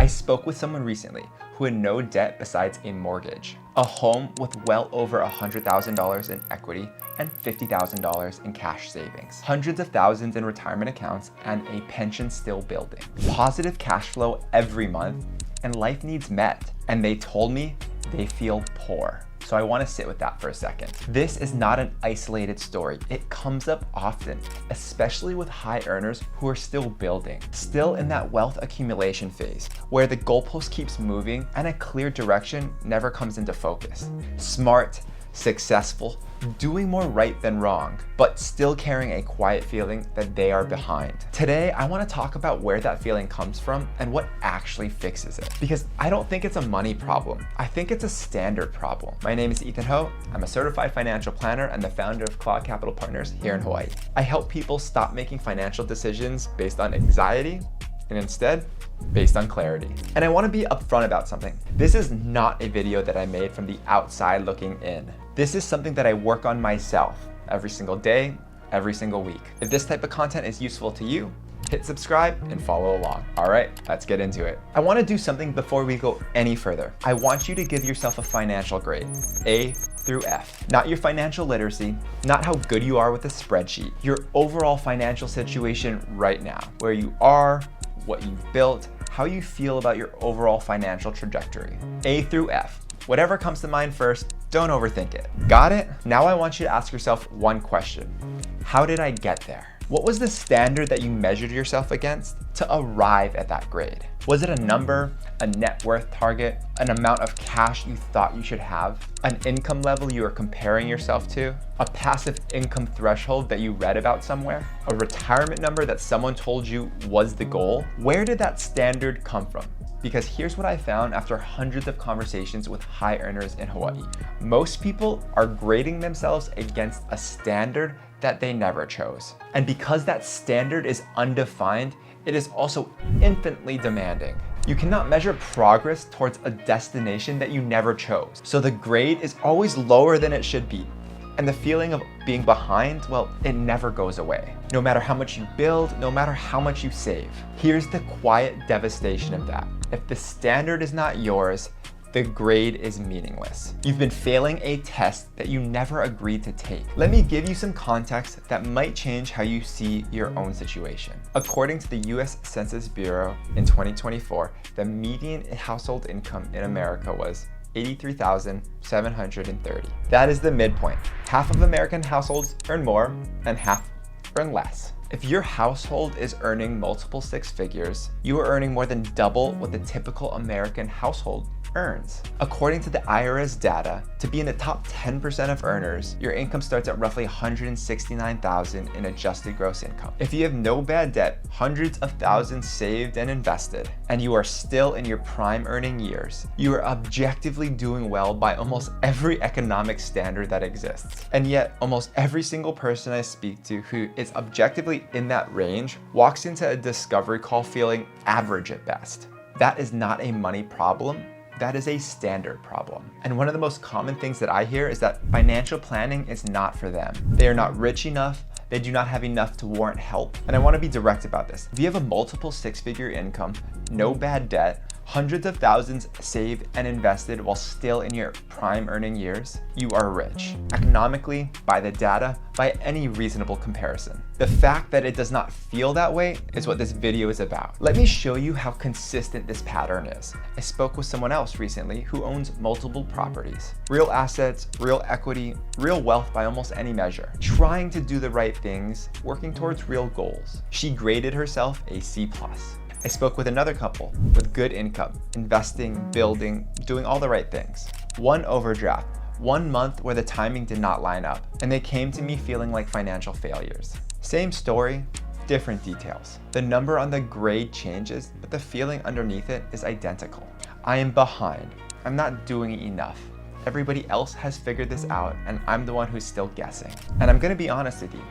I spoke with someone recently who had no debt besides a mortgage, a home with well over $100,000 in equity and $50,000 in cash savings, hundreds of thousands in retirement accounts, and a pension still building, positive cash flow every month, and life needs met. And they told me they feel poor. So I want to sit with that for a second. This is not an isolated story. It comes up often, especially with high earners who are still building, still in that wealth accumulation phase, where the goalpost keeps moving and a clear direction never comes into focus. Smart, successful, doing more right than wrong, but still carrying a quiet feeling that they are behind. Today, I want to talk about where that feeling comes from and what actually fixes it. Because I don't think it's a money problem. I think it's a standard problem. My name is Ethan Ho. I'm a certified financial planner and the founder of Cloud Capital Partners here in Hawaii. I help people stop making financial decisions based on anxiety and instead based on clarity. And I want to be upfront about something. This is not a video that I made from the outside looking in. This is something that I work on myself every single day, every single week. If this type of content is useful to you, hit subscribe and follow along. All right, let's get into it. I want to do something before we go any further. I want you to give yourself a financial grade, A through F. Not your financial literacy, not how good you are with a spreadsheet, your overall financial situation right now, where you are, what you've built, how you feel about your overall financial trajectory. A through F. Whatever comes to mind first, don't overthink it. Got it? Now I want you to ask yourself one question. How did I get there? What was the standard that you measured yourself against to arrive at that grade? Was it a number, a net worth target, an amount of cash you thought you should have, an income level you were comparing yourself to, a passive income threshold that you read about somewhere, a retirement number that someone told you was the goal? Where did that standard come from? Because here's what I found after hundreds of conversations with high earners in Hawaii. Most people are grading themselves against a standard that they never chose. And because that standard is undefined, it is also infinitely demanding. You cannot measure progress towards a destination that you never chose. So the grade is always lower than it should be. And the feeling of being behind, well, it never goes away. No matter how much you build, no matter how much you save. Here's the quiet devastation of that. If the standard is not yours, the grade is meaningless. You've been failing a test that you never agreed to take. Let me give you some context that might change how you see your own situation. According to the US Census Bureau in 2024, the median household income in America was $83,730. That is the midpoint. Half of American households earn more and half earn less. If your household is earning multiple six figures, you are earning more than double what the typical American household earns. According to the IRS data, to be in the top 10% of earners, your income starts at roughly $169,000 in adjusted gross income. If you have no bad debt, hundreds of thousands saved and invested, and you are still in your prime earning years, you are objectively doing well by almost every economic standard that exists. And yet, almost every single person I speak to who is objectively in that range walks into a discovery call feeling average at best. That is not a money problem. That is a standard problem. And one of the most common things that I hear is that financial planning is not for them. They are not rich enough. They do not have enough to warrant help. And I want to be direct about this. If you have a multiple six-figure income, no bad debt, hundreds of thousands saved and invested while still in your prime earning years, you are rich. Economically, by the data, by any reasonable comparison. The fact that it does not feel that way is what this video is about. Let me show you how consistent this pattern is. I spoke with someone else recently who owns multiple properties. Real assets, real equity, real wealth by almost any measure. Trying to do the right things, working towards real goals. She graded herself a C+. I spoke with another couple with good income, investing, building, doing all the right things. One overdraft, 1 month where the timing did not line up, and they came to me feeling like financial failures. Same story, different details. The number on the grade changes, but the feeling underneath it is identical. I am behind. I'm not doing enough. Everybody else has figured this out, and I'm the one who's still guessing. And I'm gonna be honest with you.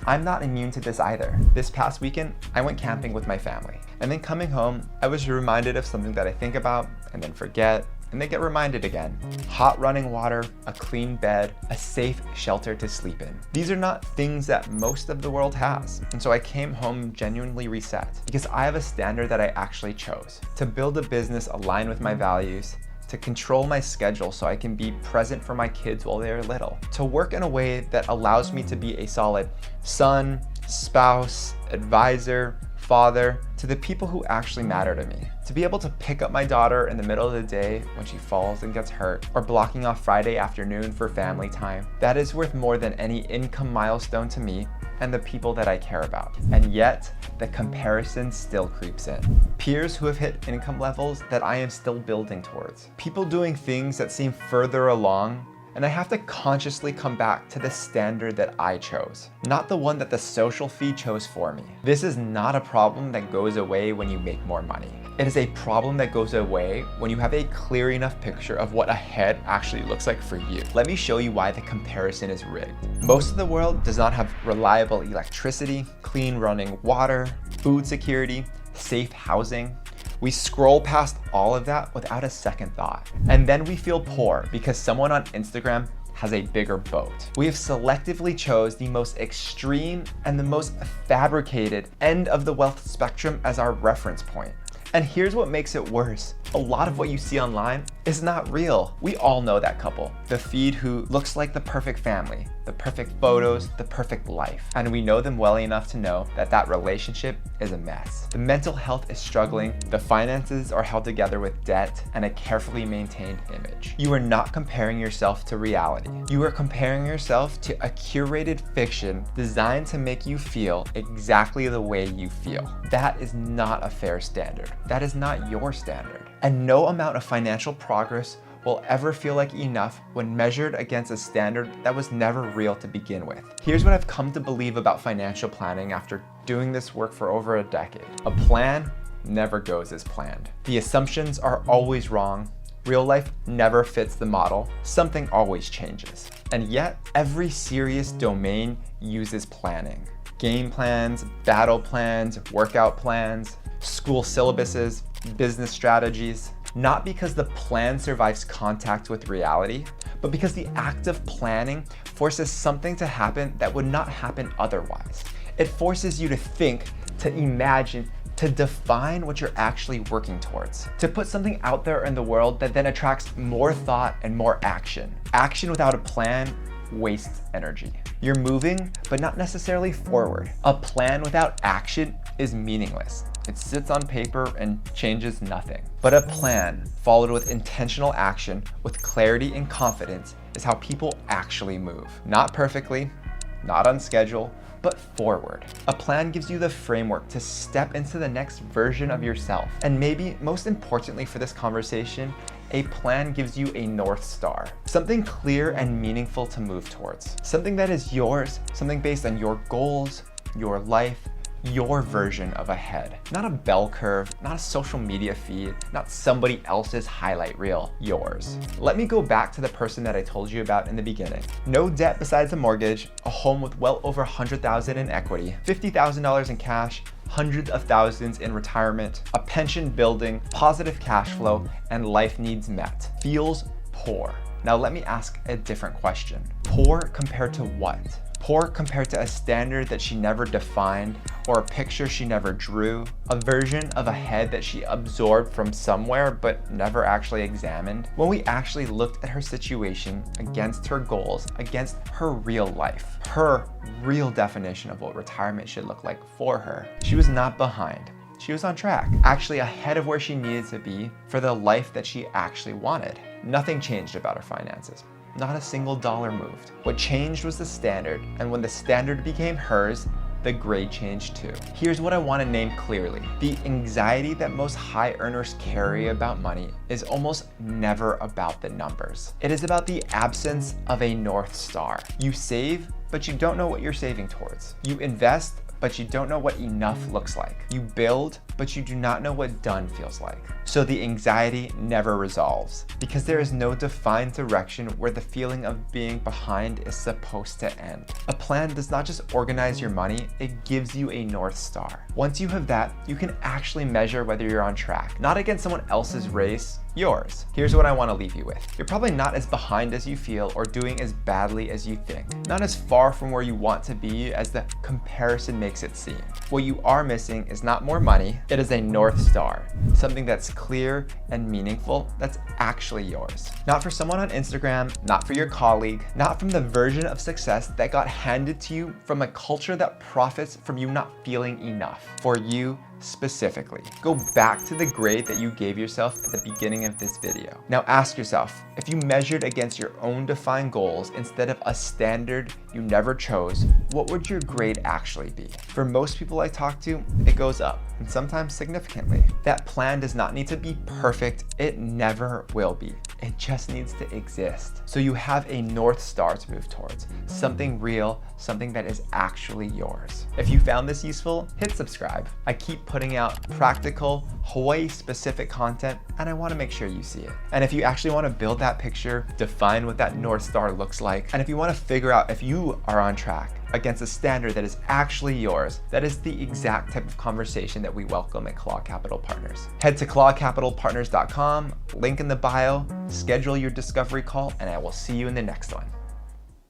I'm not immune to this either. This past weekend, I went camping with my family. And then coming home, I was reminded of something that I think about and then forget and they get reminded again. Hot running water, a clean bed, a safe shelter to sleep in. These are not things that most of the world has. And so I came home genuinely reset because I have a standard that I actually chose: to build a business aligned with my values, to control my schedule so I can be present for my kids while they're little, to work in a way that allows me to be a solid son, spouse, advisor, father to the people who actually matter to me. To be able to pick up my daughter in the middle of the day when she falls and gets hurt, or blocking off Friday afternoon for family time, that is worth more than any income milestone to me and the people that I care about. And yet, the comparison still creeps in. Peers who have hit income levels that I am still building towards. People doing things that seem further along, and I have to consciously come back to the standard that I chose, not the one that the social feed chose for me. This is not a problem that goes away when you make more money. It is a problem that goes away when you have a clear enough picture of what ahead actually looks like for you. Let me show you why the comparison is rigged. Most of the world does not have reliable electricity, clean running water, food security, safe housing. We scroll past all of that without a second thought. And then we feel poor because someone on Instagram has a bigger boat. We have selectively chose the most extreme and the most fabricated end of the wealth spectrum as our reference point. And here's what makes it worse. A lot of what you see online is not real. We all know that couple. The feed who looks like the perfect family, the perfect photos, the perfect life. And we know them well enough to know that that relationship is a mess. The mental health is struggling, the finances are held together with debt and a carefully maintained image. You are not comparing yourself to reality. You are comparing yourself to a curated fiction designed to make you feel exactly the way you feel. That is not a fair standard. That is not your standard. And no amount of financial progress will ever feel like enough when measured against a standard that was never real to begin with. Here's what I've come to believe about financial planning after doing this work for over a decade. A plan never goes as planned. The assumptions are always wrong. Real life never fits the model. Something always changes. And yet, every serious domain uses planning. Game plans, battle plans, workout plans, school syllabuses, business strategies. Not because the plan survives contact with reality, but because the act of planning forces something to happen that would not happen otherwise. It forces you to think, to imagine, to define what you're actually working towards. To put something out there in the world that then attracts more thought and more action. Action without a plan wastes energy. You're moving, but not necessarily forward. A plan without action is meaningless. It sits on paper and changes nothing. But a plan followed with intentional action, with clarity and confidence, is how people actually move. Not perfectly, not on schedule, but forward. A plan gives you the framework to step into the next version of yourself. And maybe most importantly for this conversation, a plan gives you a North Star, something clear and meaningful to move towards, something that is yours, something based on your goals, your life, your version of ahead. Not a bell curve, not a social media feed, not somebody else's highlight reel, yours. Let me go back to the person that I told you about in the beginning. No debt besides a mortgage, a home with well over $100,000 in equity, $50,000 in cash, hundreds of thousands in retirement, a pension building, positive cash flow, and life needs met. Feels poor. Now let me ask a different question. Poor compared to what? Poor compared to a standard that she never defined, or a picture she never drew, a version of ahead that she absorbed from somewhere but never actually examined. When we actually looked at her situation against her goals, against her real life, her real definition of what retirement should look like for her, she was not behind. She was on track, actually ahead of where she needed to be for the life that she actually wanted. Nothing changed about her finances. Not a single dollar moved. What changed was the standard, and when the standard became hers, the grade changed too. Here's what I want to name clearly. The anxiety that most high earners carry about money is almost never about the numbers. It is about the absence of a North Star. You save, but you don't know what you're saving towards. You invest, but you don't know what enough looks like. You build, but you do not know what done feels like. So the anxiety never resolves because there is no defined direction where the feeling of being behind is supposed to end. A plan does not just organize your money, it gives you a North Star. Once you have that, you can actually measure whether you're on track, not against someone else's race, yours. Here's what I want to leave you with. You're probably not as behind as you feel or doing as badly as you think. Not as far from where you want to be as the comparison makes it seem. What you are missing is not more money, it is a North Star. Something that's clear and meaningful that's actually yours. Not for someone on Instagram, not for your colleague, not from the version of success that got handed to you from a culture that profits from you not feeling enough. For you specifically. Go back to the grade that you gave yourself at the beginning of this video. Now ask yourself, if you measured against your own defined goals instead of a standard you never chose, what would your grade actually be? For most people I talk to, it goes up, and sometimes significantly. That plan does not need to be perfect, it never will be. It just needs to exist. So you have a North Star to move towards, something real, something that is actually yours. If you found this useful, hit subscribe. I keep putting out practical, Hawaii-specific content, and I want to make sure you see it. And if you actually want to build that picture, define what that North Star looks like, and if you want to figure out if you are on track against a standard that is actually yours, that is the exact type of conversation that we welcome at Claw Capital Partners. Head to clawcapitalpartners.com, link in the bio, schedule your discovery call, and I will see you in the next one.